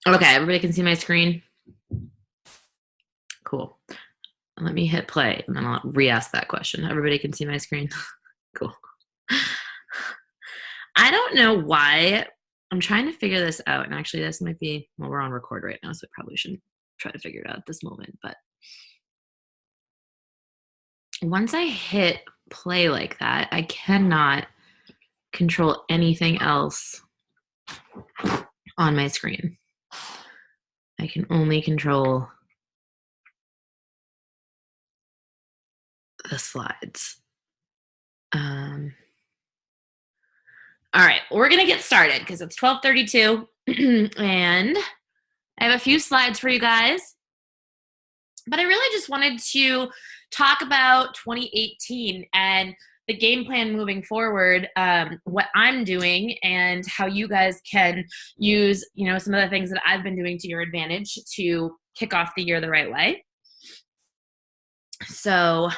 Okay, everybody can see my screen? Cool. Let me hit play, and then I'll re-ask that question. Everybody can see my screen? Cool. I don't know why. I'm trying to figure this out, and actually this might be, well, we're on record right now, so I probably shouldn't try to figure it out at this moment, but once I hit play like that, I cannot control anything else on my screen. I can only control the slides. All right, we're gonna get started because it's 12:32 and I have a few slides for you guys, but I really just wanted to talk about 2018 and the game plan moving forward, what I'm doing and how you guys can use, some of the things that I've been doing to your advantage to kick off the year the right way. So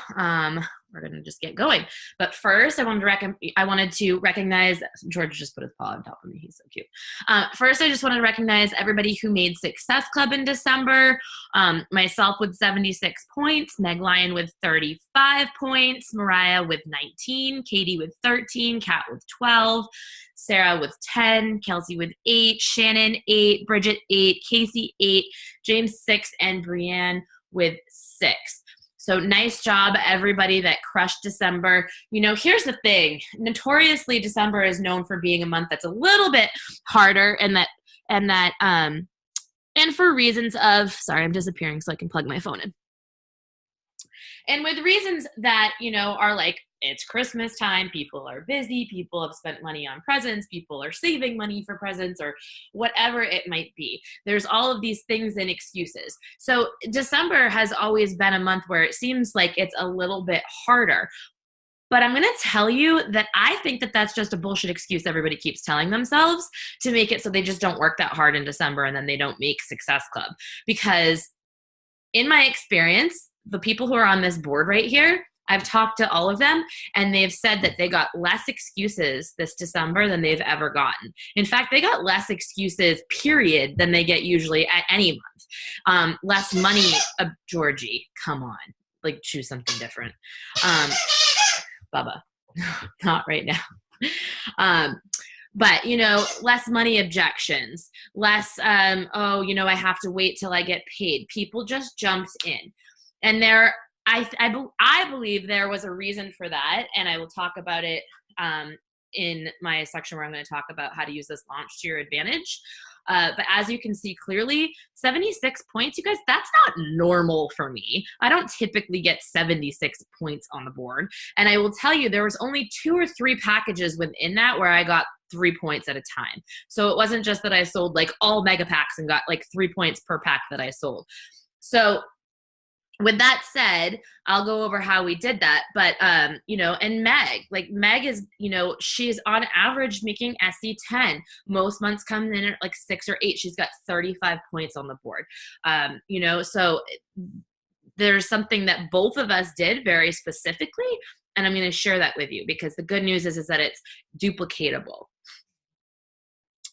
we're going to just get going. But first, I wanted to recognize, George just put his paw on top of me. He's so cute. First, I just wanted to recognize everybody who made Success Club in December. Myself with 76 points, Meg Lyon with 35 points, Mariah with 19, Katie with 13, Kat with 12, Sarah with 10, Kelsey with 8, Shannon 8, Bridget 8, Casey 8, James 6, and Brianne with 6. So nice job, everybody that crushed December. Here's the thing. Notoriously, December is known for being a month that's a little bit harder, and for reasons of, sorry, I'm disappearing so I can plug my phone in. And with reasons that, are like, it's Christmas time, people are busy, people have spent money on presents, people are saving money for presents, or whatever it might be. There's all of these things and excuses. So December has always been a month where it seems like it's a little bit harder. But I'm going to tell you that I think that that's just a bullshit excuse everybody keeps telling themselves to make it so they just don't work that hard in December and then they don't make Success Club. Because in my experience, the people who are on this board right here, I've talked to all of them, and they've said that they got less excuses this December than they've ever gotten. In fact, they got less excuses, period, than they get usually at any month. Less money, Georgie, come on. Like, choose something different. Bubba, not right now. But, less money objections, less, I have to wait till I get paid. People just jumped in. And I believe there was a reason for that, and I will talk about it in my section where I'm going to talk about how to use this launch to your advantage. But as you can see clearly, 76 points, you guys, that's not normal for me. I don't typically get 76 points on the board. And I will tell you, there was only 2 or 3 packages within that where I got 3 points at a time. So it wasn't just that I sold like all mega packs and got like 3 points per pack that I sold. So with that said, I'll go over how we did that. But, and Meg is, she's on average making SC10. Most months come in at like 6 or 8. She's got 35 points on the board. So there's something that both of us did very specifically, and I'm going to share that with you because the good news is that it's duplicatable.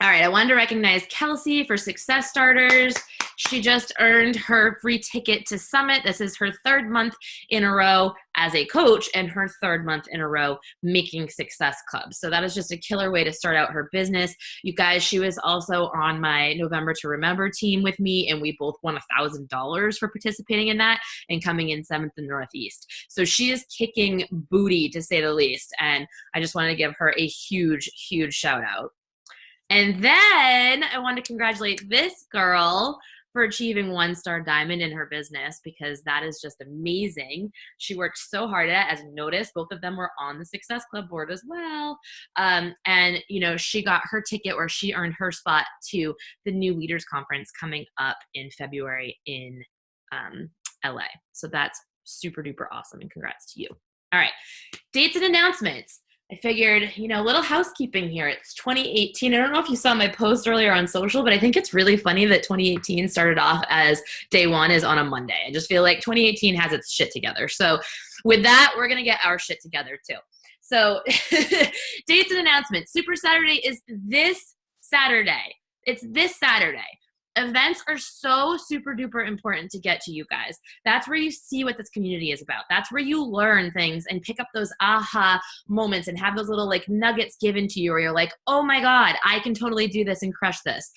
All right, I wanted to recognize Kelsey for Success Starters. She just earned her free ticket to Summit. This is her 3rd month in a row as a coach and her 3rd month in a row making Success Club. So that is just a killer way to start out her business. You guys, she was also on my November to Remember team with me, and we both won $1,000 for participating in that and coming in 7th in Northeast. So she is kicking booty, to say the least, and I just wanted to give her a huge, huge shout out. And then I want to congratulate this girl for achieving 1-star diamond in her business, because that is just amazing. She worked so hard at it. As you notice, both of them were on the Success Club board as well. And, she got her ticket, or she earned her spot to the New Leaders Conference coming up in February in LA. So that's super duper awesome, and congrats to you. All right, dates and announcements. I figured, you know, a little housekeeping here. It's 2018. I don't know if you saw my post earlier on social, but I think it's really funny that 2018 started off as day one is on a Monday. I just feel like 2018 has its shit together. So with that, we're going to get our shit together too. So dates and announcements. Super Saturday is this Saturday. It's this Saturday. Events are so super duper important to get to you guys. That's where you see what this community is about. That's where you learn things and pick up those aha moments and have those little like nuggets given to you where you're like, oh my God, I can totally do this and crush this.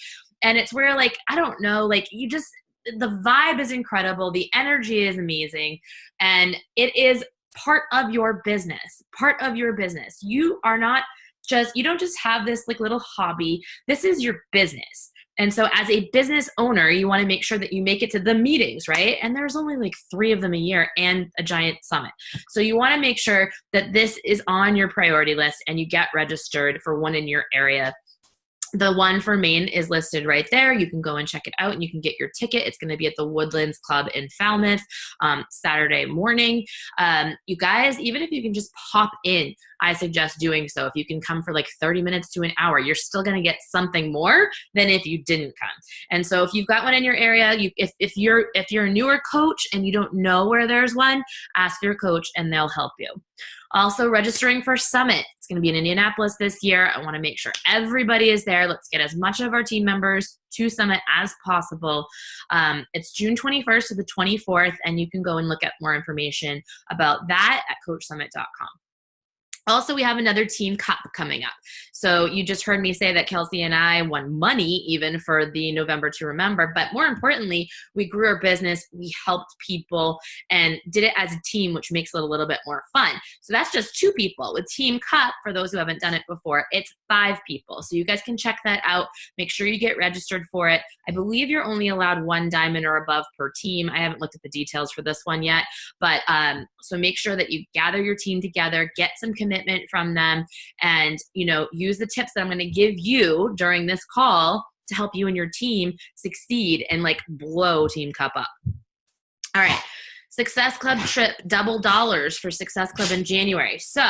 And it's where like, I don't know, like you just, the vibe is incredible. The energy is amazing. And it is part of your business, part of your business. You are not just, you don't just have this like little hobby. This is your business. And so as a business owner, you want to make sure that you make it to the meetings, right? And there's only like 3 of them a year and a giant summit. So you want to make sure that this is on your priority list and you get registered for one in your area. The one for Maine is listed right there. You can go and check it out and you can get your ticket. It's going to be at the Woodlands Club in Falmouth Saturday morning. You guys, even if you can just pop in, I suggest doing so. If you can come for like 30 minutes to an hour, you're still going to get something more than if you didn't come. And so if you've got one in your area, if you're a newer coach and you don't know where there's one, ask your coach and they'll help you. Also registering for Summit. It's going to be in Indianapolis this year. I want to make sure everybody is there. Let's get as much of our team members to Summit as possible. It's June 21st to the 24th, and you can go and look at more information about that at coachsummit.com. Also, we have another team cup coming up. So you just heard me say that Kelsey and I won money even for the November to Remember, but more importantly, we grew our business, we helped people and did it as a team, which makes it a little bit more fun. So that's just 2 people. With Team Cup, for those who haven't done it before, it's 5 people. So you guys can check that out. Make sure you get registered for it. I believe you're only allowed 1 diamond or above per team. I haven't looked at the details for this one yet, but so make sure that you gather your team together, get some commitment from them, and use the tips that I'm going to give you during this call to help you and your team succeed and like blow Team Cup up. All right, Success Club trip, $double for Success Club in January. So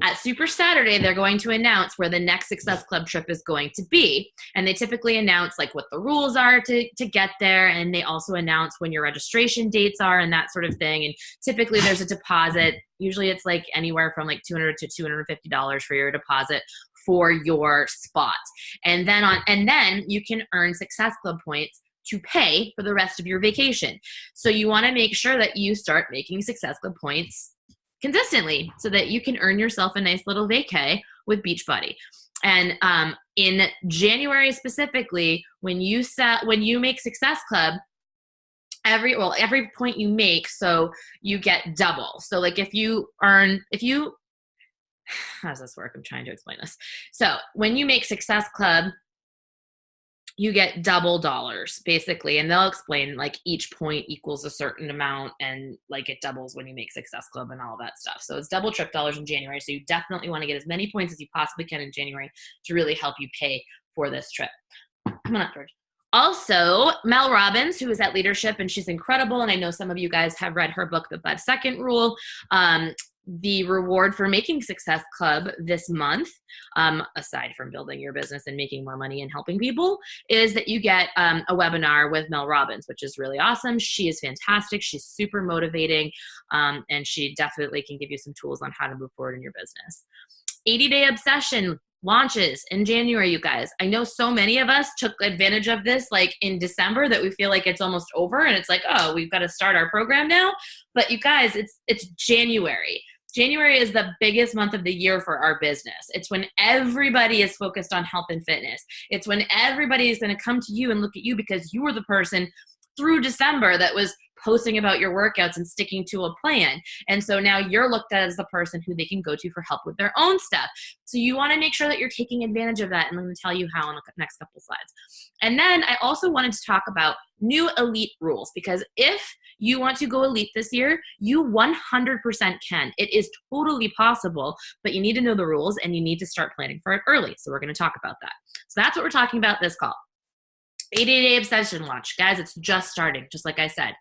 at Super Saturday, they're going to announce where the next Success Club trip is going to be. And they typically announce like what the rules are to get there. And they also announce when your registration dates are and that sort of thing. And typically there's a deposit. Usually it's like anywhere from like $200 to $250 for your deposit for your spot. And then you can earn Success Club points to pay for the rest of your vacation. So you want to make sure that you start making Success Club points consistently so that you can earn yourself a nice little vacay with Beachbody. And in January specifically, when you make Success Club, every point you make, so you get double. So like how does this work? I'm trying to explain this. So when you make Success Club, you get $double basically. And they'll explain like each point equals a certain amount and like it doubles when you make Success Club and all that stuff. So it's double trip dollars in January. So you definitely want to get as many points as you possibly can in January to really help you pay for this trip. Come on up, George. Also, Mel Robbins, who is at Leadership, and she's incredible. And I know some of you guys have read her book, The 5-Second Rule. The reward for making Success Club this month, aside from building your business and making more money and helping people, is that you get a webinar with Mel Robbins, which is really awesome. She is fantastic. She's super motivating, and she definitely can give you some tools on how to move forward in your business. 80-Day Obsession launches in January, you guys. I know so many of us took advantage of this like in December that we feel like it's almost over and it's like, oh, we've got to start our program now. But you guys, it's January. January is the biggest month of the year for our business. It's when everybody is focused on health and fitness. It's when everybody is going to come to you and look at you because you were the person through December that was posting about your workouts and sticking to a plan. And so now you're looked at as the person who they can go to for help with their own stuff. So you want to make sure that you're taking advantage of that. And I'm going to tell you how in the next couple slides. And then I also wanted to talk about new elite rules, because if you want to go elite this year, you 100% can. It is totally possible, but you need to know the rules and you need to start planning for it early. So we're going to talk about that. So that's what we're talking about this call. 80-Day Obsession Watch. Guys, it's just starting, just like I said.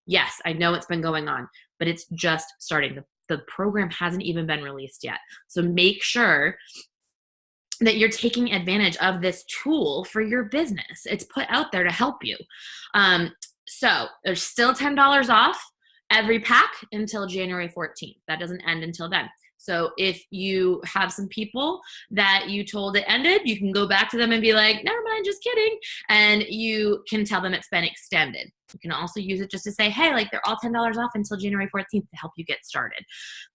Yes, I know it's been going on, but it's just starting. the program hasn't even been released yet. So make sure that you're taking advantage of this tool for your business. It's put out there to help you. So there's still $10 off every pack until January 14th. That doesn't end until then. So if you have some people that you told it ended, you can go back to them and be like, never mind, just kidding. And you can tell them it's been extended. You can also use it just to say, hey, like they're all $10 off until January 14th to help you get started.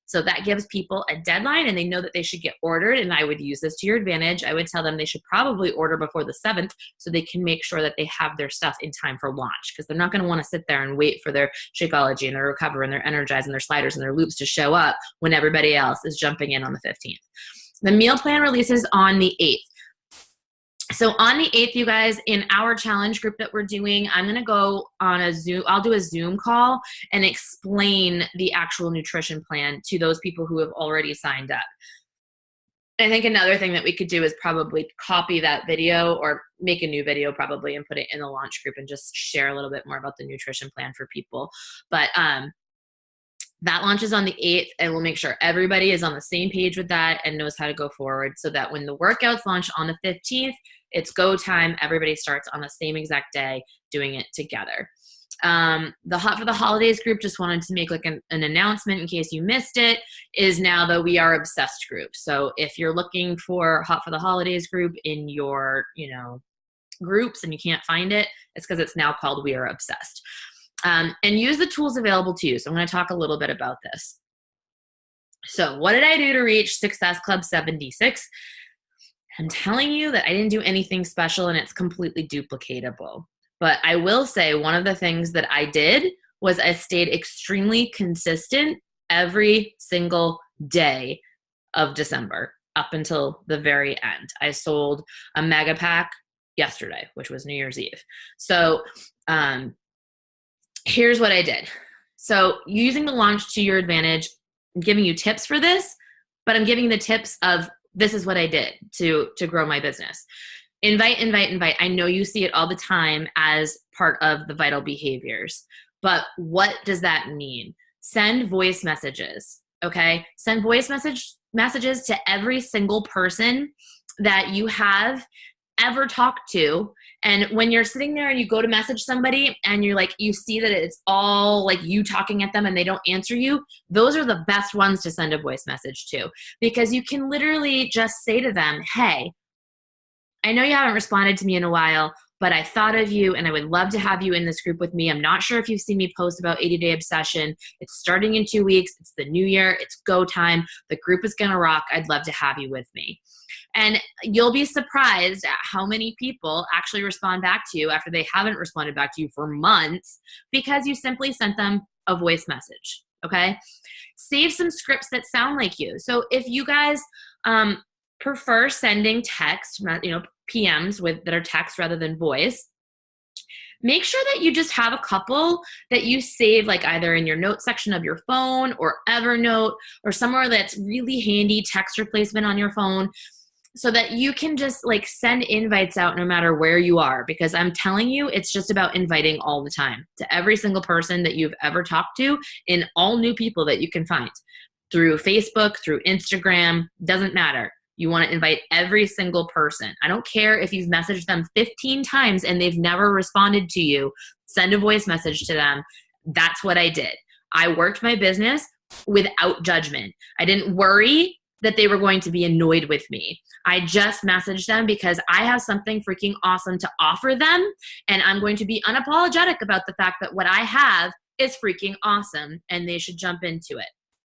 So that gives people a deadline and they know that they should get ordered. And I would use this to your advantage. I would tell them they should probably order before the 7th so they can make sure that they have their stuff in time for launch, because they're not going to want to sit there and wait for their Shakeology and their Recover and their Energize and their Sliders and their Loops to show up when everybody else is jumping in on the 15th. The meal plan releases on the 8th. So on the 8th, you guys, in our challenge group that we're doing, I'm going to go on a Zoom. I'll do a Zoom call and explain the actual nutrition plan to those people who have already signed up. I think another thing that we could do is probably copy that video or make a new video probably and put it in the launch group and just share a little bit more about the nutrition plan for people. But that launches on the 8th, and we'll make sure everybody is on the same page with that and knows how to go forward so that when the workouts launch on the 15th, it's go time. Everybody starts on the same exact day doing it together. The Hot for the Holidays group, just wanted to make like an announcement in case you missed it, is now the We Are Obsessed group. So if you're looking for Hot for the Holidays group in your, groups and you can't find it, it's because it's now called We Are Obsessed. And use the tools available to you. So I'm going to talk a little bit about this. So what did I do to reach Success Club 76? I'm telling you that I didn't do anything special and it's completely duplicatable. But I will say one of the things that I did was I stayed extremely consistent every single day of December up until the very end. I sold a mega pack yesterday, which was New Year's Eve. So here's what I did. So using the launch to your advantage, I'm giving you tips for this, but I'm giving you the tips of this is what I did to grow my business. Invite, invite, invite. I know you see it all the time as part of the vital behaviors, but what does that mean? Send voice messages, okay? Send voice messages to every single person that you have ever talked to. And when you're sitting there and you go to message somebody and you're like, you see that it's all like you talking at them and they don't answer you, those are the best ones to send a voice message to, because you can literally just say to them, hey, I know you haven't responded to me in a while, but I thought of you and I would love to have you in this group with me. I'm not sure if you've seen me post about 80-Day Obsession. It's starting in 2 weeks. It's the new year. It's go time. The group is going to rock. I'd love to have you with me. And you'll be surprised at how many people actually respond back to you after they haven't responded back to you for months because you simply sent them a voice message, okay? Save some scripts that sound like you. So if you guys prefer sending text, PMs that are text rather than voice, make sure that you just have a couple that you save like either in your notes section of your phone or Evernote or somewhere that's really handy text replacement on your phone, so that you can just like send invites out no matter where you are. Because I'm telling you, it's just about inviting all the time to every single person that you've ever talked to and all new people that you can find through Facebook, through Instagram, doesn't matter. You want to invite every single person. I don't care if you've messaged them 15 times and they've never responded to you. Send a voice message to them. That's what I did. I worked my business without judgment. I didn't worry that they were going to be annoyed with me. I just messaged them because I have something freaking awesome to offer them, and I'm going to be unapologetic about the fact that what I have is freaking awesome and they should jump into it.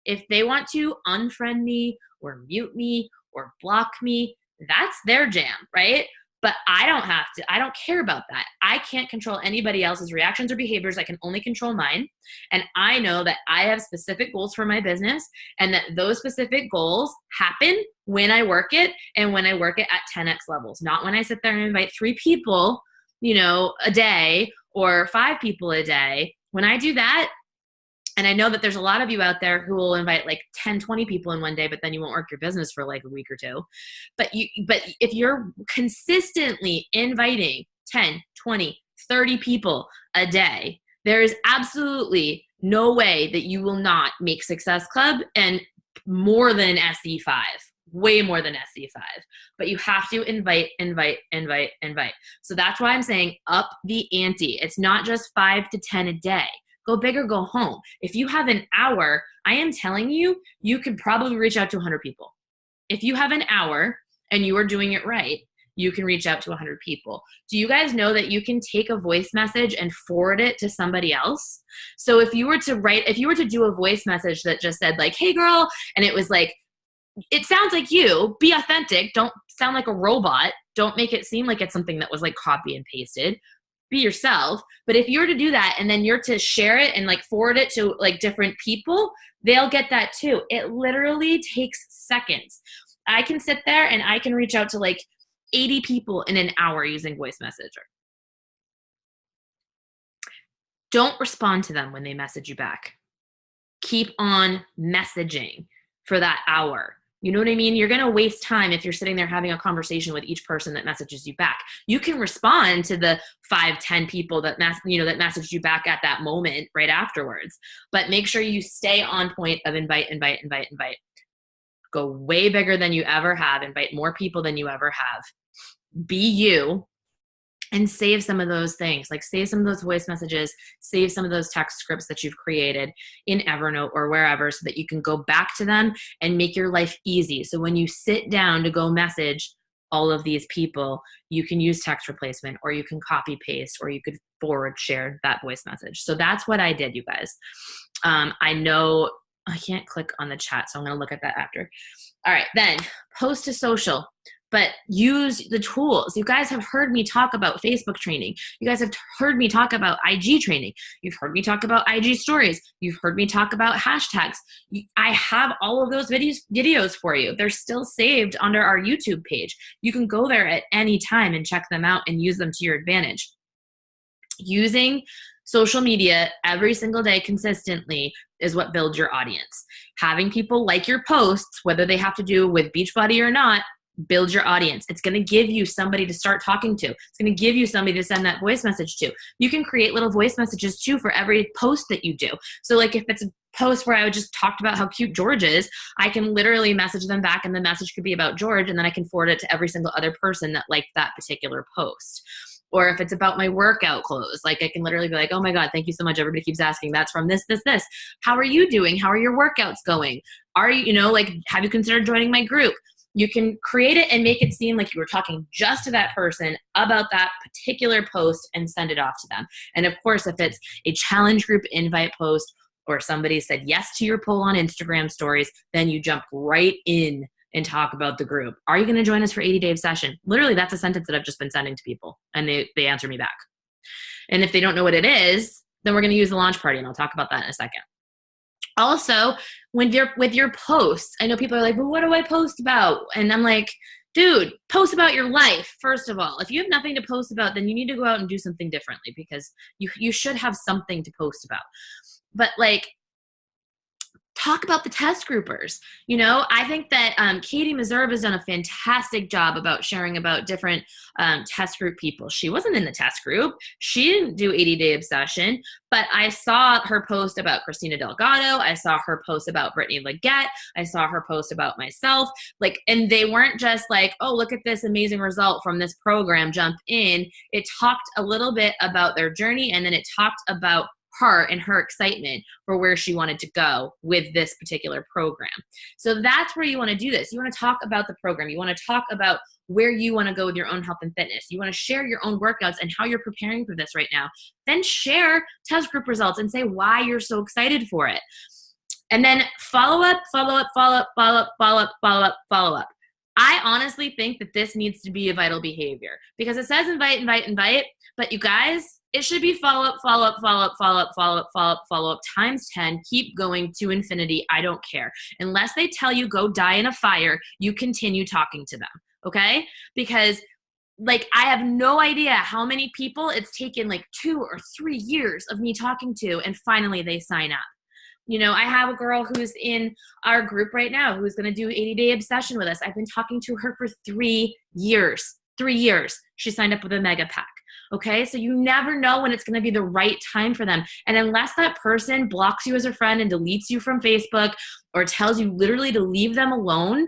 If they want to unfriend me or mute me or block me, that's their jam, right? But I don't have to. I don't care about that. I can't control anybody else's reactions or behaviors. I can only control mine. And I know that I have specific goals for my business and that those specific goals happen when I work it and when I work it at 10x levels, not when I sit there and invite 3 people, a day or 5 people a day. When I do that, and I know that there's a lot of you out there who will invite like 10, 20 people in one day, but then you won't work your business for like a week or 2. But if you're consistently inviting 10, 20, 30 people a day, there is absolutely no way that you will not make Success Club and more than SE5, way more than SE5. But you have to invite. So that's why I'm saying up the ante. It's not just 5 to 10 a day. Go big or go home. If you have an hour, I am telling you, you could probably reach out to 100 people. If you have an hour and you are doing it right, you can reach out to 100 people. Do you guys know that you can take a voice message and forward it to somebody else? So if you were to do a voice message that just said like, hey girl, and it was like, it sounds like you, be authentic. Don't sound like a robot. Don't make it seem like it's something that was like copy and pasted. Be yourself. But if you're to do that and then you're to share it and like forward it to like different people, they'll get that too. It literally takes seconds. I can sit there and I can reach out to like 80 people in an hour using voice messenger. Don't respond to them when they message you back. Keep on messaging for that hour. You know what I mean? You're going to waste time if you're sitting there having a conversation with each person that messages you back. You can respond to the 5, 10 people that that messaged you back at that moment right afterwards. But make sure you stay on point of invite. Go way bigger than you ever have. Invite more people than you ever have. Be you. And save some of those things, like save some of those voice messages, save some of those text scripts that you've created in Evernote or wherever so that you can go back to them and make your life easy. So when you sit down to go message all of these people, you can use text replacement or you can copy paste or you could forward share that voice message. So that's what I did, you guys. I know I can't click on the chat, so I'm going to look at that after. All right, then post to social. But use the tools. You guys have heard me talk about Facebook training. You guys have heard me talk about IG training. You've heard me talk about IG stories. You've heard me talk about hashtags. I have all of those videos for you. They're still saved under our YouTube page. You can go there at any time and check them out and use them to your advantage. Using social media every single day consistently is what builds your audience. Having people like your posts, whether they have to do with Beachbody or not, build your audience. It's going to give you somebody to start talking to. It's going to give you somebody to send that voice message to. You can create little voice messages too for every post that you do. So like if it's a post where I just talked about how cute George is, I can literally message them back and the message could be about George and then I can forward it to every single other person that liked that particular post. Or if it's about my workout clothes, like I can literally be like, oh my God, thank you so much. Everybody keeps asking. That's from this. How are you doing? How are your workouts going? Are you, have you considered joining my group? You can create it and make it seem like you were talking just to that person about that particular post and send it off to them. And of course, if it's a challenge group invite post or somebody said yes to your poll on Instagram stories, then you jump right in and talk about the group. Are you going to join us for 80-day obsession? Literally, that's a sentence that I've just been sending to people and they answer me back. And if they don't know what it is, then we're going to use the launch party and I'll talk about that in a second. Also, when you're with your posts, I know people are like, well, what do I post about? And I'm like, dude, post about your life. First of all, if you have nothing to post about, then you need to go out and do something differently because you should have something to post about. But like, talk about the test groupers. I think that Katie Meserve has done a fantastic job about sharing about different test group people. She wasn't in the test group. She didn't do 80-day obsession, but I saw her post about Christina Delgado. I saw her post about Brittany Leggett. I saw her post about myself. And they weren't just like, oh, look at this amazing result from this program, jump in. It talked a little bit about their journey, and then it talked about her and her excitement for where she wanted to go with this particular program. So that's where you want to do this. You want to talk about the program. You want to talk about where you want to go with your own health and fitness. You want to share your own workouts and how you're preparing for this right now. Then share test group results and say why you're so excited for it. And then follow up. I honestly think that this needs to be a vital behavior because it says invite, but you guys, it should be follow up times 10. Keep going to infinity. I don't care. Unless they tell you go die in a fire, you continue talking to them, okay? Because I have no idea how many people it's taken 2 or 3 years of me talking to, and finally they sign up. I have a girl who's in our group right now who's going to do 80-day obsession with us. I've been talking to her for 3 years. 3 years. She signed up with a mega pack. Okay. So you never know when it's going to be the right time for them. And unless that person blocks you as a friend and deletes you from Facebook or tells you literally to leave them alone,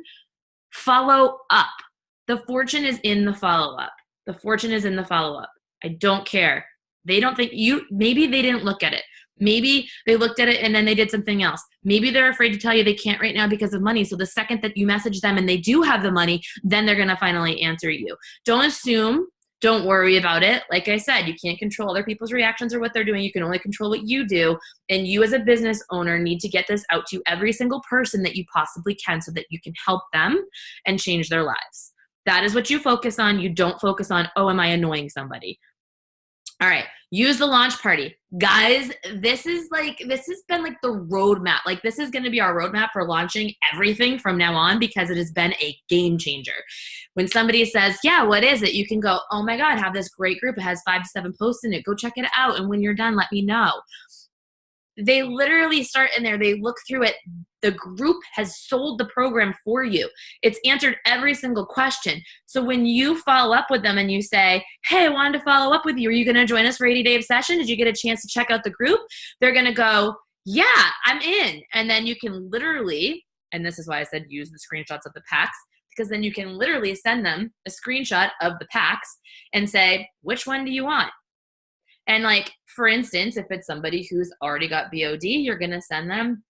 follow up. The fortune is in the follow up. The fortune is in the follow up. I don't care. They don't think maybe they didn't look at it. Maybe they looked at it and then they did something else. Maybe they're afraid to tell you they can't right now because of money. So the second that you message them and they do have the money, then they're going to finally answer you. Don't assume. Don't worry about it. Like I said, you can't control other people's reactions or what they're doing. You can only control what you do. And you as a business owner need to get this out to every single person that you possibly can so that you can help them and change their lives. That is what you focus on. You don't focus on, oh, am I annoying somebody? All right. Use the launch party. Guys, this has been like the roadmap. Like this is going to be our roadmap for launching everything from now on because it has been a game changer. When somebody says, yeah, what is it? You can go, oh my God, have this great group. It has 5 to 7 posts in it. Go check it out. And when you're done, let me know. They literally start in there. They look through it. The group has sold the program for you. It's answered every single question. So when you follow up with them and you say, hey, I wanted to follow up with you. Are you going to join us for 80 Day Obsession? Did you get a chance to check out the group? They're going to go, yeah, I'm in. And then you can literally, and this is why I said use the screenshots of the packs, because then you can literally send them a screenshot of the packs and say, which one do you want? And like, for instance, if it's somebody who's already got BOD, you're going to send them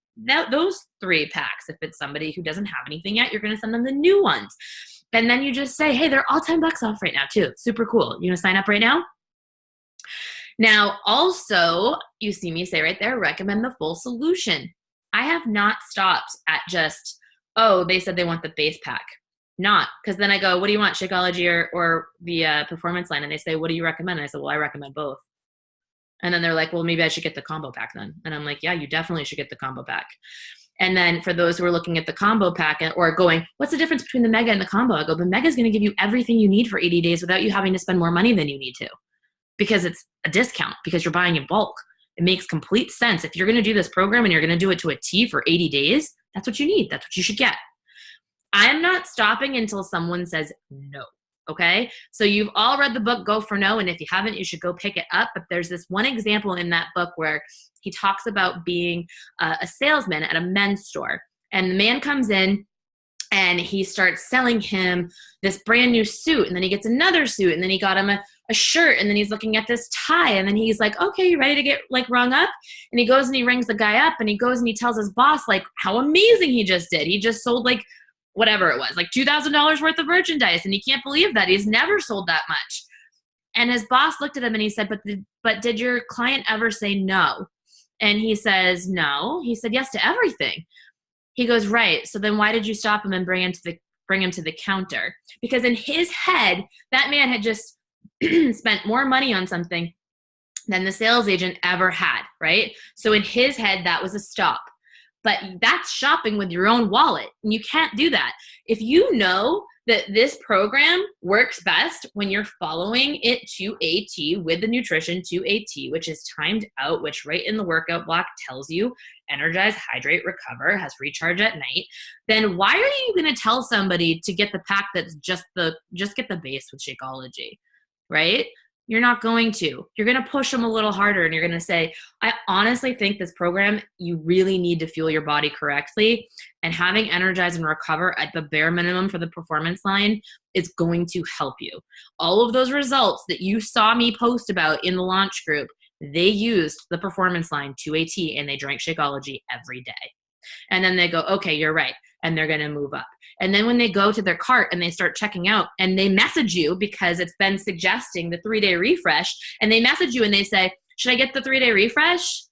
those 3 packs. If it's somebody who doesn't have anything yet, you're going to send them the new ones. And then you just say, hey, they're all $10 off right now too. Super cool. You want to sign up right now? Now, also, you see me say right there, recommend the full solution. I have not stopped at just, oh, they said they want the base pack. Not, because then I go, what do you want, Shakeology or the performance line? And they say, what do you recommend? And I said, well, I recommend both. And then they're like, well, maybe I should get the combo pack then. And I'm like, yeah, you definitely should get the combo pack. And then for those who are looking at the combo pack or going, what's the difference between the mega and the combo? I go, the mega is going to give you everything you need for 80 days without you having to spend more money than you need to, because it's a discount, because you're buying in bulk. It makes complete sense. If you're going to do this program and you're going to do it to a T for 80 days, that's what you need. That's what you should get. I am not stopping until someone says no. Okay. So you've all read the book, Go for No. And if you haven't, you should go pick it up. But there's this one example in that book where he talks about being a salesman at a men's store. And the man comes in and he starts selling him this brand new suit. And then he gets another suit. And then he got him a shirt. And then he's looking at this tie. And then he's like, okay, you ready to get like rung up? And he goes and he rings the guy up and he goes and he tells his boss like how amazing he just did. He just sold like whatever it was, like $2,000 worth of merchandise. And he can't believe that. He's never sold that much. And his boss looked at him and he said, but did your client ever say no? And he says, no. He said yes to everything. He goes, right. So then why did you stop him and bring him to the counter? Because in his head, that man had just spent more money on something than the sales agent ever had, right? So in his head, that was a stop. But that's shopping with your own wallet. And you can't do that. If you know that this program works best when you're following it to a T with the nutrition to a T, which is timed out, which right in the workout block tells you energize, hydrate, recover, has recharge at night, then why are you going to tell somebody to get the pack that's just get the base with Shakeology, right? You're not going to. You're going to push them a little harder and you're going to say, I honestly think this program, you really need to fuel your body correctly, and having energize and recover at the bare minimum for the performance line is going to help you. All of those results that you saw me post about in the launch group, they used the performance line to a T and they drank Shakeology every day. And then they go, okay, you're right. And they're going to move up. And then when they go to their cart and they start checking out and they message you because it's been suggesting the 3-day refresh, and they message you and they say, should I get the 3-day refresh?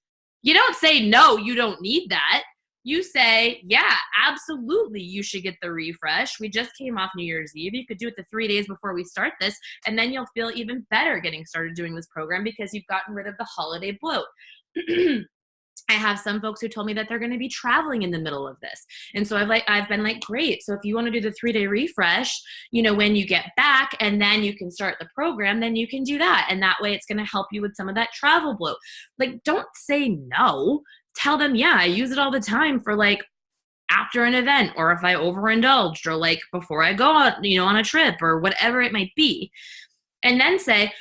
You don't say, no, you don't need that. You say, yeah, absolutely, you should get the refresh. We just came off New Year's Eve. You could do it the 3 days before we start this, and then you'll feel even better getting started doing this program because you've gotten rid of the holiday bloat. I have some folks who told me that they're going to be traveling in the middle of this. And so I've been like, great. So if you want to do the 3-day refresh, when you get back and then you can start the program, then you can do that. And that way it's going to help you with some of that travel bloat. Like, don't say no. Tell them, yeah, I use it all the time for like after an event, or if I overindulged, or like before I go out, on a trip or whatever it might be. And then say,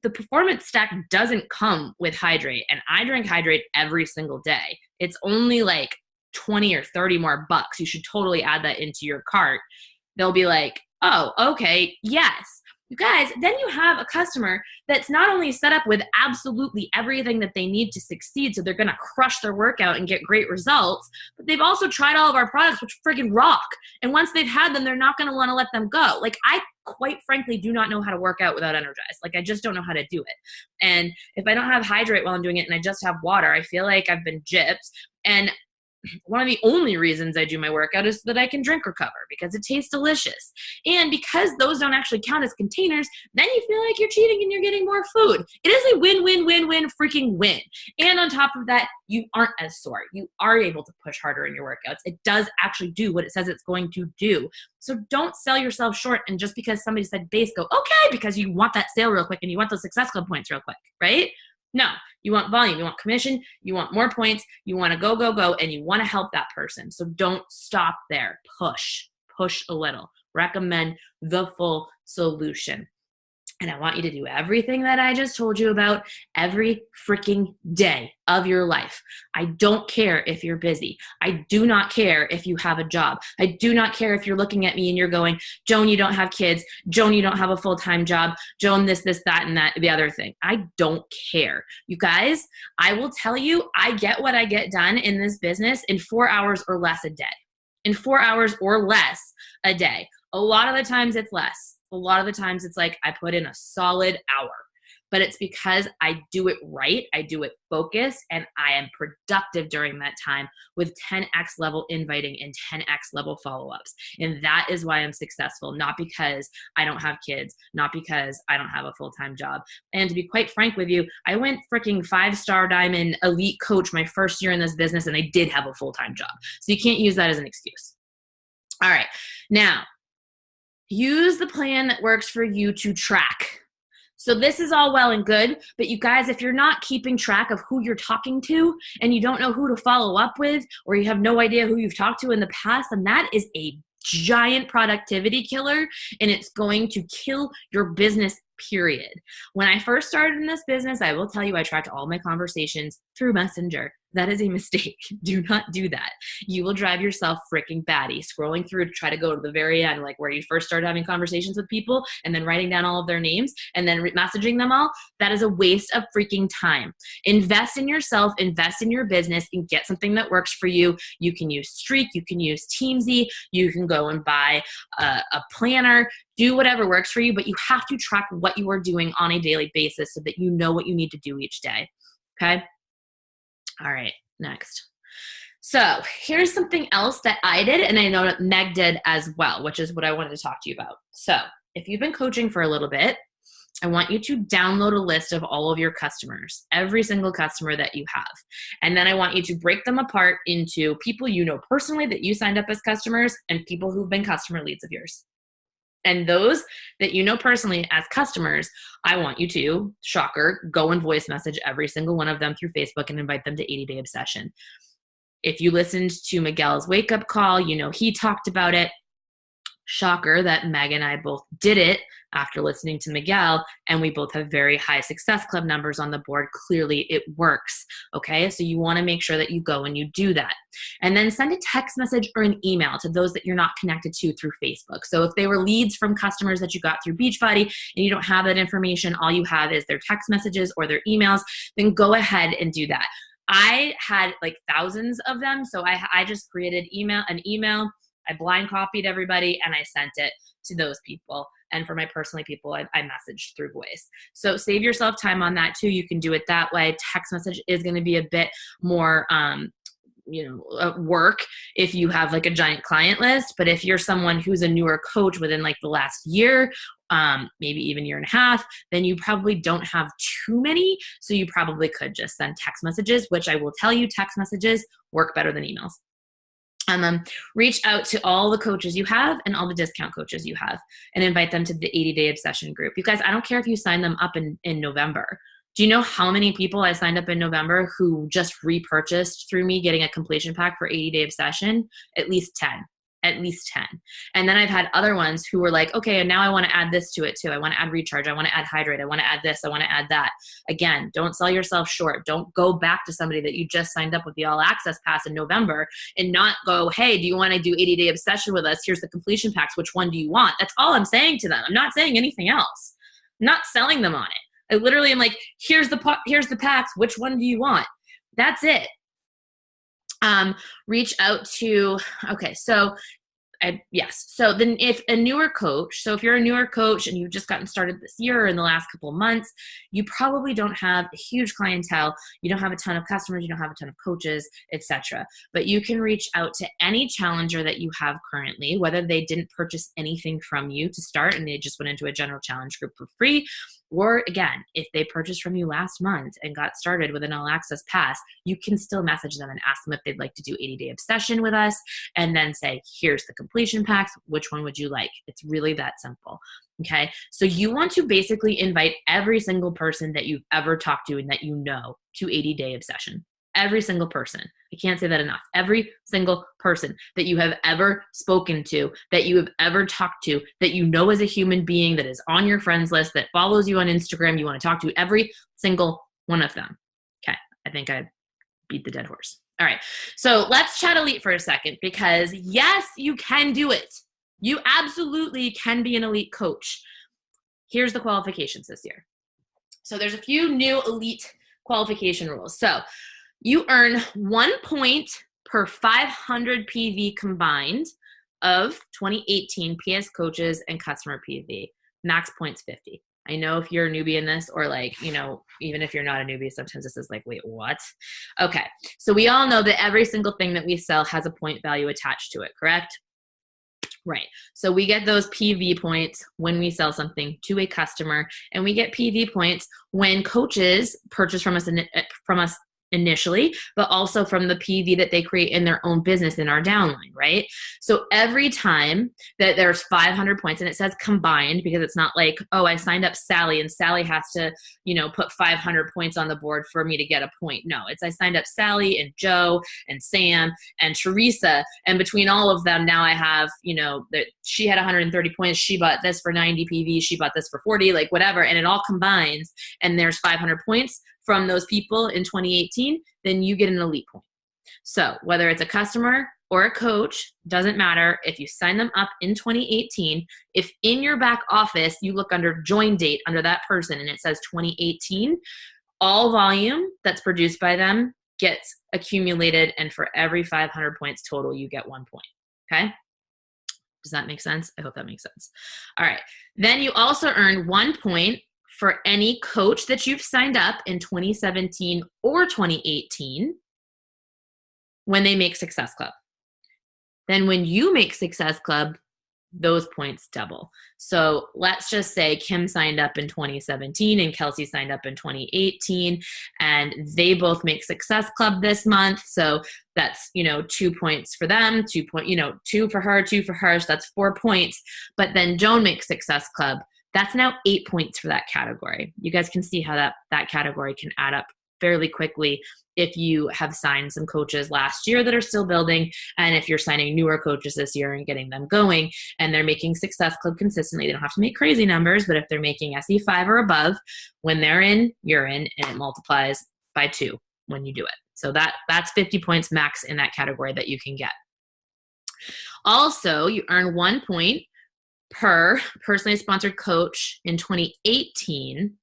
the performance stack doesn't come with hydrate, and I drink hydrate every single day. It's only like 20 or 30 more bucks. You should totally add that into your cart. They'll be like, oh, okay, yes. You guys, then you have a customer that's not only set up with absolutely everything that they need to succeed, so they're going to crush their workout and get great results, but they've also tried all of our products, which friggin' rock. And once they've had them, they're not going to want to let them go. Like, I quite frankly do not know how to work out without Energize. Like, I just don't know how to do it. And if I don't have hydrate while I'm doing it and I just have water, I feel like I've been gypped. And one of the only reasons I do my workout is so that I can drink recover, because it tastes delicious. And because those don't actually count as containers, then you feel like you're cheating and you're getting more food. It is a win-win-win-win freaking win. And on top of that, you aren't as sore. You are able to push harder in your workouts. It does actually do what it says it's going to do. So don't sell yourself short. And just because somebody said base, go, okay, because you want that sale real quick and you want those Success Club points real quick, right? No, you want volume, you want commission, you want more points, you want to go, and you want to help that person. So don't stop there. Push a little. Recommend the full solution. And I want you to do everything that I just told you about every freaking day of your life. I don't care if you're busy. I do not care if you have a job. I do not care if you're looking at me and you're going, Joan, you don't have kids. Joan, you don't have a full-time job. Joan, this, that, and that, the other thing. I don't care. You guys, I will tell you, I get what I get done in this business in 4 hours or less a day. In 4 hours or less a day. A lot of the times it's less. A lot of the times it's like I put in a solid hour, but it's because I do it right. I do it focused, and I am productive during that time with 10x level inviting and 10x level follow-ups. And that is why I'm successful, not because I don't have kids, not because I don't have a full-time job. And to be quite frank with you, I went freaking 5-star diamond elite coach my first year in this business, and I did have a full-time job. So you can't use that as an excuse. All right. Now, use the plan that works for you to track. So this is all well and good, but you guys, if you're not keeping track of who you're talking to and you don't know who to follow up with, or you have no idea who you've talked to in the past, then that is a giant productivity killer, and it's going to kill your business, period. When I first started in this business, I will tell you, I tracked all my conversations through Messenger. That is a mistake. Do not do that. You will drive yourself freaking batty scrolling through to try to go to the very end, like where you first started having conversations with people and then writing down all of their names and then messaging them all. That is a waste of freaking time. Invest in yourself, invest in your business, and get something that works for you. You can use Streak, you can use Teamsy, you can go and buy a planner, do whatever works for you, but you have to track what you are doing on a daily basis so that you know what you need to do each day. Okay? All right, next. So here's something else that I did, and I know that Meg did as well, which is what I wanted to talk to you about. So if you've been coaching for a little bit, I want you to download a list of all of your customers, every single customer that you have. And then I want you to break them apart into people you know personally that you signed up as customers and people who've been customer leads of yours. And those that you know personally as customers, I want you to, shocker, go and voice message every single one of them through Facebook and invite them to 80 Day Obsession. If you listened to Miguel's wake up call, you know he talked about it. Shocker that Meg and I both did it after listening to Miguel, and we both have very high Success Club numbers on the board. Clearly it works, okay? So you wanna make sure that you go and you do that. And then send a text message or an email to those that you're not connected to through Facebook. So if they were leads from customers that you got through Beachbody and you don't have that information, all you have is their text messages or their emails, then go ahead and do that. I had like thousands of them, so I just created an email, I blind copied everybody, and I sent it to those people. And for my personal people, I messaged through voice. So save yourself time on that too. You can do it that way. Text message is going to be a bit more, work if you have like a giant client list. But if you're someone who's a newer coach within like the last year, maybe even year and a half, then you probably don't have too many. So you probably could just send text messages, which I will tell you, text messages work better than emails. Reach out to all the coaches you have and all the discount coaches you have and invite them to the 80 Day Obsession group. You guys, I don't care if you sign them up in November. Do you know how many people I signed up in November who just repurchased through me getting a completion pack for 80 Day Obsession? At least 10. at least 10. And then I've had other ones who were like, okay, and now I want to add this to it too. I want to add recharge. I want to add hydrate. I want to add this. I want to add that. Again, don't sell yourself short. Don't go back to somebody that you just signed up with the all access pass in November and not go, hey, do you want to do 80-day obsession with us? Here's the completion packs. Which one do you want? That's all I'm saying to them. I'm not saying anything else. I'm not selling them on it. I literally am like, here's the packs. Which one do you want? That's it. Reach out to, okay, so yes. So then if a newer coach, so if you're a newer coach and you've just gotten started this year or in the last couple of months, you probably don't have a huge clientele. You don't have a ton of customers. You don't have a ton of coaches, etc. But you can reach out to any challenger that you have currently, whether they didn't purchase anything from you to start and they just went into a general challenge group for free. Or again, if they purchased from you last month and got started with an all access pass, you can still message them and ask them if they'd like to do 80-day obsession with us and then say, here's the completion packs. Which one would you like? It's really that simple. Okay. So you want to basically invite every single person that you've ever talked to and that you know to 80-day obsession. Every single person. I can't say that enough. Every single person that you have ever spoken to, that you have ever talked to, that you know as a human being, that is on your friends list, that follows you on Instagram, you want to talk to every single one of them. Okay. I think I beat the dead horse. All right. So let's chat elite for a second because yes, you can do it. You absolutely can be an elite coach. Here's the qualifications this year. So there's a few new elite qualification rules. So you earn 1 point per 500 PV combined of 2018 PS coaches and customer PV. Max points 50. I know if you're a newbie in this or like, you know, even if you're not a newbie, sometimes this is like, wait, what? Okay. So we all know that every single thing that we sell has a point value attached to it, correct? Right. So we get those PV points when we sell something to a customer, and we get PV points when coaches purchase from us initially, but also from the PV that they create in their own business in our downline, right? So every time that there's 500 points, and it says combined because it's not like, oh, I signed up Sally and Sally has to, you know, put 500 points on the board for me to get a point. No, it's I signed up Sally and Joe and Sam and Teresa, and between all of them, now I have, you know, that she had 130 points. She bought this for 90 PV. She bought this for 40, like whatever, and it all combines, and there's 500 points from those people in 2018, then you get an elite point. So whether it's a customer or a coach, doesn't matter. If you sign them up in 2018, if in your back office, you look under join date under that person and it says 2018, all volume that's produced by them gets accumulated. And for every 500 points total, you get 1 point. Okay. Does that make sense? I hope that makes sense. All right. Then you also earn 1 point for any coach that you've signed up in 2017 or 2018 when they make Success Club. Then when you make Success Club, those points double. So let's just say Kim signed up in 2017 and Kelsey signed up in 2018, and they both make Success Club this month. So that's, 2 points for them, 2 for her, 2 for her. So that's 4 points. But then Joan makes Success Club. That's now 8 points for that category. You guys can see how that category can add up fairly quickly if you have signed some coaches last year that are still building, and if you're signing newer coaches this year and getting them going, and they're making Success Club consistently. They don't have to make crazy numbers, but if they're making SE5 or above, when they're in, you're in, and it multiplies by 2 when you do it. So that's 50 points max in that category that you can get. Also, you earn 1 point per personally sponsored coach in 2018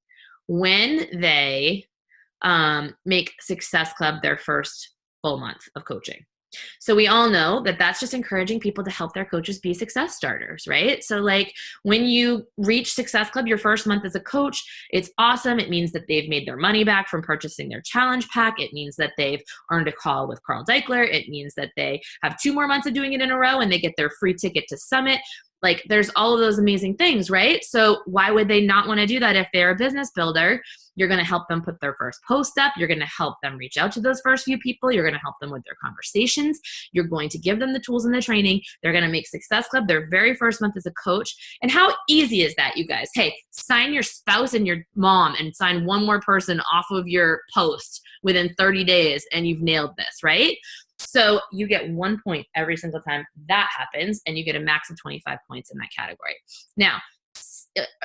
when they make Success Club their first full month of coaching. So we all know that that's just encouraging people to help their coaches be success starters, right? So like when you reach Success Club your first month as a coach, it's awesome. It means that they've made their money back from purchasing their challenge pack. It means that they've earned a call with Carl Deichler. It means that they have 2 more months of doing it in a row and they get their free ticket to Summit. Like there's all of those amazing things, right? So why would they not want to do that if they're a business builder? You're going to help them put their first post up. You're going to help them reach out to those first few people. You're going to help them with their conversations. You're going to give them the tools and the training. They're going to make Success Club their very first month as a coach. And how easy is that, you guys? Hey, sign your spouse and your mom and sign 1 more person off of your post within 30 days and you've nailed this, right? So you get 1 point every single time that happens, and you get a max of 25 points in that category. Now,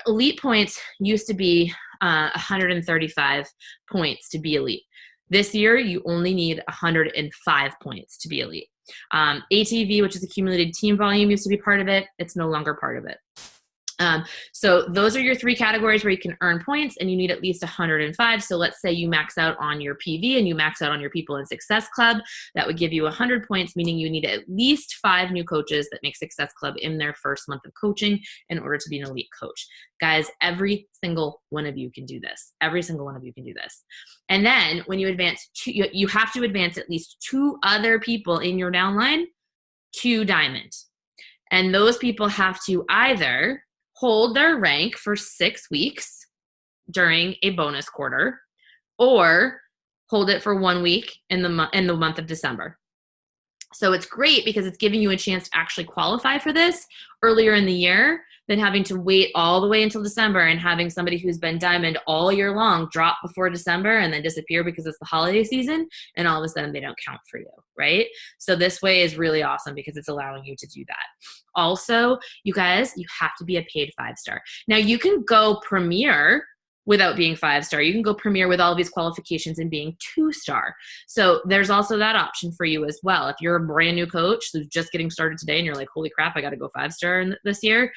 elite points used to be 135 points to be elite. This year, you only need 105 points to be elite. ATV, which is accumulated team volume, used to be part of it. It's no longer part of it. So those are your 3 categories where you can earn points, and you need at least 105. So let's say you max out on your PV and you max out on your People in Success Club. That would give you 100 points, meaning you need at least 5 new coaches that make Success Club in their first month of coaching in order to be an elite coach. Guys, every single one of you can do this. Every single one of you can do this. And then when you advance, you have to advance at least 2 other people in your downline to diamond. And those people have to either hold their rank for 6 weeks during a bonus quarter, or hold it for 1 week in the month of December. So it's great because it's giving you a chance to actually qualify for this earlier in the year than having to wait all the way until December and having somebody who's been diamond all year long drop before December and then disappear because it's the holiday season, and all of a sudden they don't count for you, right? So this way is really awesome because it's allowing you to do that. Also, you guys, you have to be a paid 5-star. Now you can go premier without being 5-star. You can go premier with all of these qualifications and being 2-star. So there's also that option for you as well. If you're a brand new coach who's just getting started today and you're like, holy crap, I got to go 5-star this year,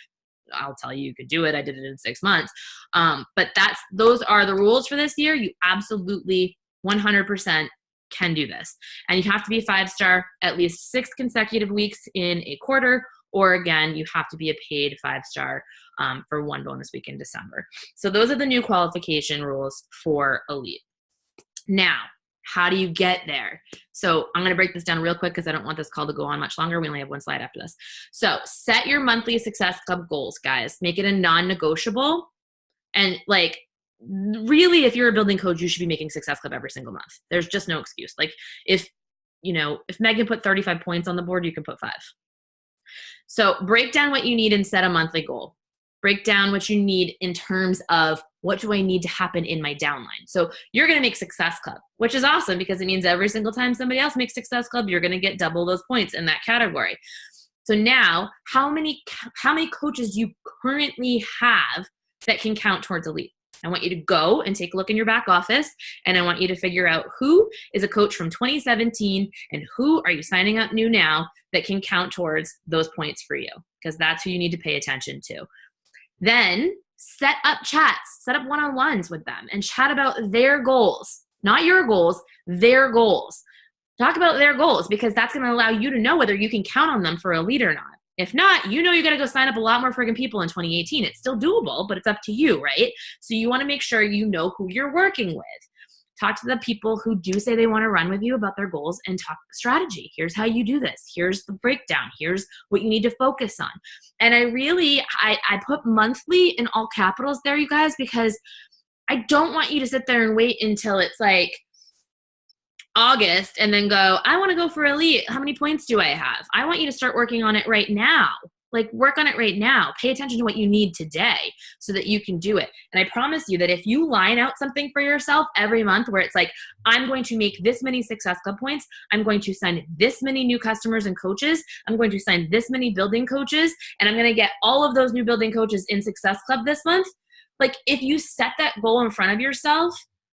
I'll tell you could do it. I did it in 6 months. But those are the rules for this year. You absolutely 100% can do this. And you have to be 5-star at least 6 consecutive weeks in a quarter, or again, you have to be a paid 5-star for 1 bonus week in December. So those are the new qualification rules for elite. Now, how do you get there? So I'm going to break this down real quick because I don't want this call to go on much longer. We only have 1 slide after this. So set your monthly Success Club goals, guys. Make it a non-negotiable. And like, really, if you're a building coach, you should be making Success Club every single month. There's just no excuse. Like if Megan put 35 points on the board, you can put 5. So break down what you need and set a monthly goal. Break down what you need in terms of what do I need to happen in my downline. So you're going to make Success Club, which is awesome because it means every single time somebody else makes Success Club, you're going to get double those points in that category. So now, how many coaches do you currently have that can count towards elite? I want you to go and take a look in your back office, and I want you to figure out who is a coach from 2017 and who are you signing up new now that can count towards those points for you, because that's who you need to pay attention to. Then set up chats, set up one-on-ones with them and chat about their goals, not your goals, their goals. Talk about their goals because that's going to allow you to know whether you can count on them for elite or not. If not, you got to go sign up a lot more friggin' people in 2018. It's still doable, but it's up to you, right? So you want to make sure you know who you're working with. Talk to the people who do say they want to run with you about their goals and talk strategy. Here's how you do this. Here's the breakdown. Here's what you need to focus on. And I put monthly in all capitals there, you guys, because I don't want you to sit there and wait until it's like August and then go, I want to go for elite. How many points do I have? I want you to start working on it right now. Like, work on it right now. Pay attention to what you need today so that you can do it. And I promise you that if you line out something for yourself every month where it's like, I'm going to make this many Success Club points, I'm going to sign this many new customers and coaches, I'm going to sign this many building coaches, and I'm going to get all of those new building coaches in Success Club this month. Like, if you set that goal in front of yourself,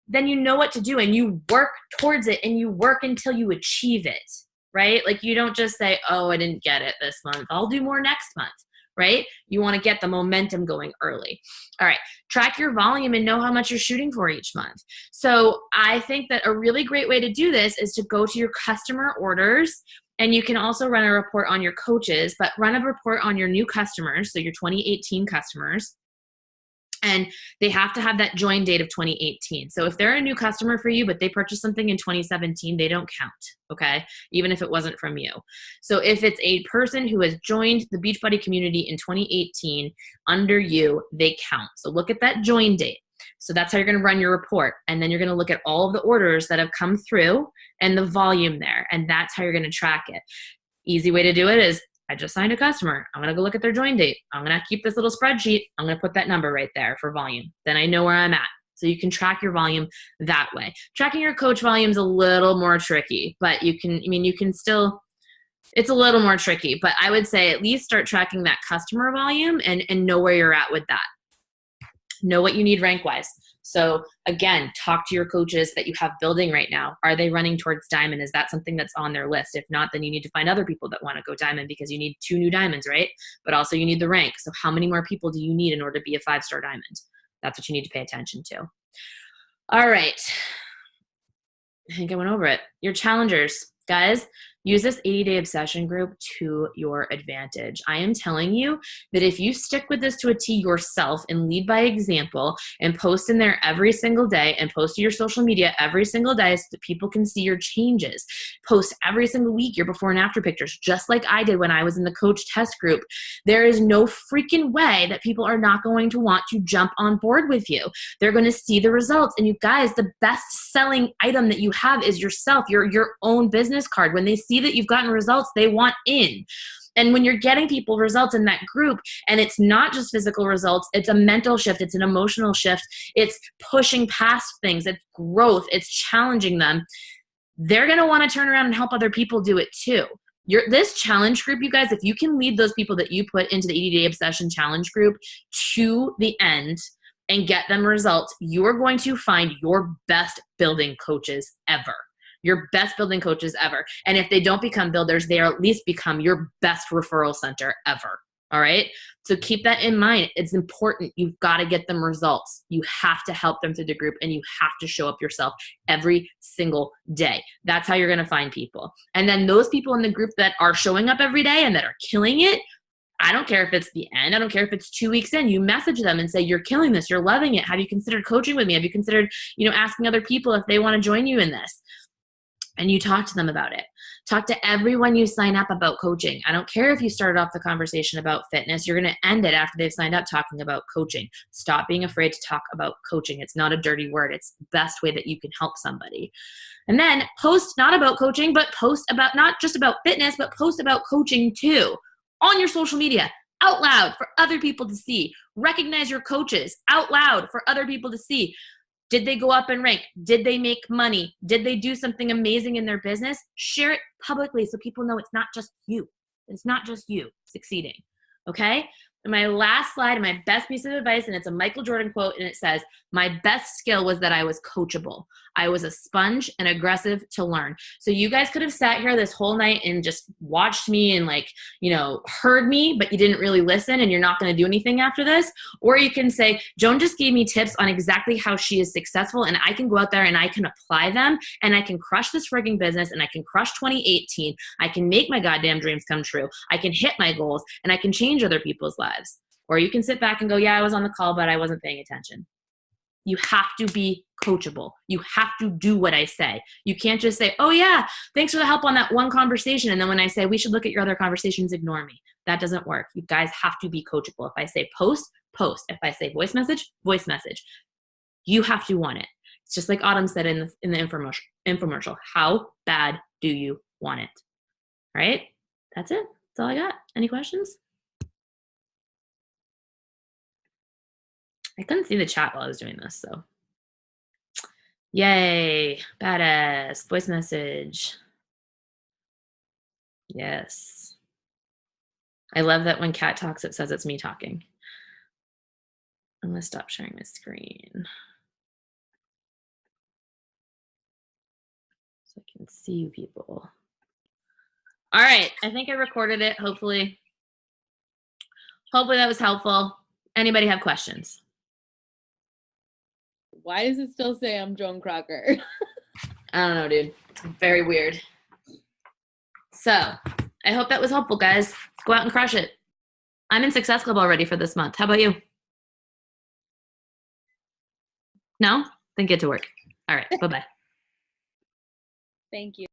then you know what to do and you work towards it and you work until you achieve it. Right? Like, you don't just say, oh, I didn't get it this month, I'll do more next month, right? You want to get the momentum going early. All right. Track your volume and know how much you're shooting for each month. So I think that a really great way to do this is to go to your customer orders, and you can also run a report on your coaches, but run a report on your new customers. So your 2018 customers. And they have to have that join date of 2018. So if they're a new customer for you, but they purchased something in 2017, they don't count, okay? Even if it wasn't from you. So if it's a person who has joined the Beachbody community in 2018 under you, they count. So look at that join date. So that's how you're going to run your report. And then you're going to look at all of the orders that have come through and the volume there. And that's how you're going to track it. Easy way to do it is, I just signed a customer. I'm going to go look at their join date. I'm going to keep this little spreadsheet. I'm going to put that number right there for volume. Then I know where I'm at. So you can track your volume that way. Tracking your coach volume is a little more tricky, but you can still, it's a little more tricky, but I would say at least start tracking that customer volume and know where you're at with that. Know what you need rank-wise. So again, talk to your coaches that you have building right now. Are they running towards diamond? Is that something that's on their list? If not, then you need to find other people that want to go diamond, because you need 2 new diamonds, right? But also you need the rank. So how many more people do you need in order to be a 5-star diamond? That's what you need to pay attention to. All right. I think I went over it. Your challengers, guys, use this 80-day obsession group to your advantage. I am telling you that if you stick with this to a T yourself and lead by example and post in there every single day and post to your social media every single day so that people can see your changes, post every single week your before and after pictures, just like I did when I was in the coach test group, there is no freaking way that people are not going to want to jump on board with you. They're going to see the results. And you guys, the best selling item that you have is yourself, your own business card. When they see that you've gotten results, they want in. And when you're getting people results in that group, and it's not just physical results, it's a mental shift, it's an emotional shift, it's pushing past things, it's growth, it's challenging them, they're going to want to turn around and help other people do it too. This challenge group, you guys, if you can lead those people that you put into the 80-day obsession challenge group to the end and get them results, you are going to find your best building coaches ever. Your best building coaches ever. And if they don't become builders, they at least become your best referral center ever. All right. So keep that in mind. It's important. You've got to get them results. You have to help them through the group, and you have to show up yourself every single day. That's how you're going to find people. And then those people in the group that are showing up every day and that are killing it, I don't care if it's the end. I don't care if it's 2 weeks in. You message them and say, you're killing this. You're loving it. Have you considered coaching with me? Have you considered, asking other people if they want to join you in this? And you talk to them about it. Talk to everyone you sign up about coaching. I don't care if you started off the conversation about fitness. You're going to end it after they've signed up talking about coaching. Stop being afraid to talk about coaching. It's not a dirty word. It's the best way that you can help somebody. And then post not about coaching, but post about not just about fitness, but post about coaching too on your social media out loud for other people to see. Recognize your coaches out loud for other people to see. Did they go up in rank? Did they make money? Did they do something amazing in their business? Share it publicly so people know it's not just you. It's not just you succeeding, okay? And my last slide, my best piece of advice, and it's a Michael Jordan quote, and it says, my best skill was that I was coachable. I was a sponge and aggressive to learn. So you guys could have sat here this whole night and just watched me and heard me, but you didn't really listen and you're not going to do anything after this. Or you can say, Joan just gave me tips on exactly how she is successful, and I can go out there and I can apply them, and I can crush this frigging business, and I can crush 2018. I can make my goddamn dreams come true. I can hit my goals, and I can change other people's lives. Or you can sit back and go, yeah, I was on the call, but I wasn't paying attention. You have to be coachable. You have to do what I say. You can't just say, oh yeah, thanks for the help on that one conversation. And then when I say we should look at your other conversations, ignore me. That doesn't work. You guys have to be coachable. If I say post, post. If I say voice message, voice message. You have to want it. It's just like Autumn said in the infomercial. How bad do you want it? All right? That's it. That's all I got. Any questions? I couldn't see the chat while I was doing this, so. Yay, badass, voice message. Yes. I love that when Kat talks, it says it's me talking. I'm gonna stop sharing my screen so I can see you people. All right, I think I recorded it, hopefully. Hopefully that was helpful. Anybody have questions? Why does it still say I'm Joan Crocker? I don't know, dude. It's very weird. So I hope that was helpful, guys. Go out and crush it. I'm in Success Club already for this month. How about you? No? Then get to work. All right. Bye-bye. Thank you.